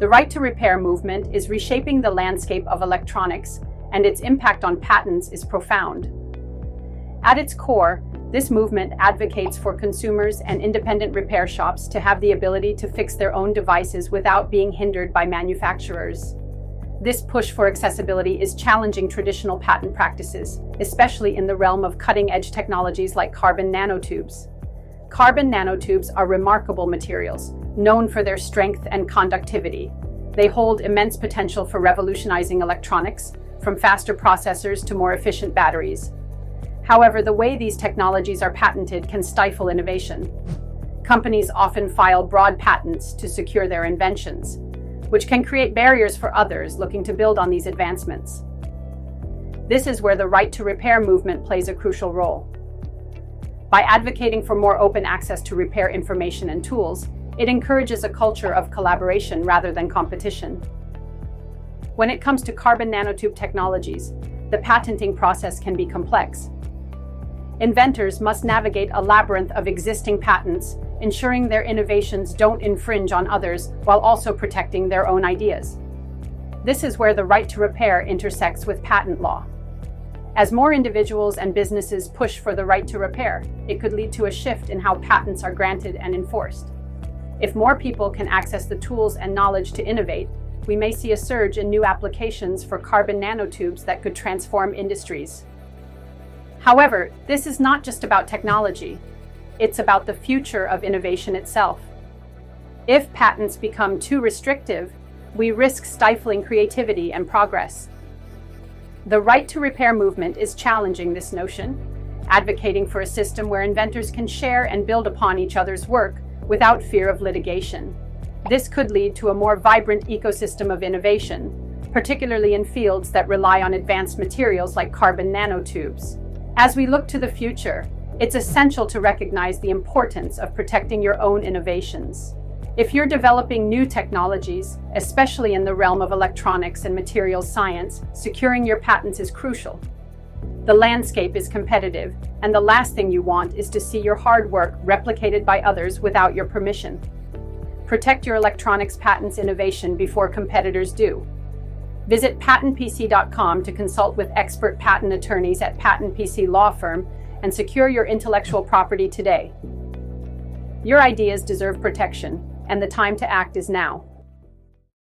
The right to repair movement is reshaping the landscape of electronics, and its impact on patents is profound. At its core, this movement advocates for consumers and independent repair shops to have the ability to fix their own devices without being hindered by manufacturers. This push for accessibility is challenging traditional patent practices, especially in the realm of cutting-edge technologies like carbon nanotubes. Carbon nanotubes are remarkable materials, known for their strength and conductivity. They hold immense potential for revolutionizing electronics, from faster processors to more efficient batteries. However, the way these technologies are patented can stifle innovation. Companies often file broad patents to secure their inventions, which can create barriers for others looking to build on these advancements. This is where the right to repair movement plays a crucial role. By advocating for more open access to repair information and tools, it encourages a culture of collaboration rather than competition. When it comes to carbon nanotube technologies, the patenting process can be complex. Inventors must navigate a labyrinth of existing patents, ensuring their innovations don't infringe on others while also protecting their own ideas. This is where the right to repair intersects with patent law. As more individuals and businesses push for the right to repair, it could lead to a shift in how patents are granted and enforced. If more people can access the tools and knowledge to innovate, we may see a surge in new applications for carbon nanotubes that could transform industries. However, this is not just about technology. It's about the future of innovation itself. If patents become too restrictive, we risk stifling creativity and progress. The right to repair movement is challenging this notion, advocating for a system where inventors can share and build upon each other's work without fear of litigation. This could lead to a more vibrant ecosystem of innovation, particularly in fields that rely on advanced materials like carbon nanotubes. As we look to the future, it's essential to recognize the importance of protecting your own innovations. If you're developing new technologies, especially in the realm of electronics and materials science, securing your patents is crucial. The landscape is competitive, and the last thing you want is to see your hard work replicated by others without your permission. Protect your electronics patents innovation before competitors do. Visit PatentPC.com to consult with expert patent attorneys at PatentPC Law Firm and secure your intellectual property today. Your ideas deserve protection, and the time to act is now.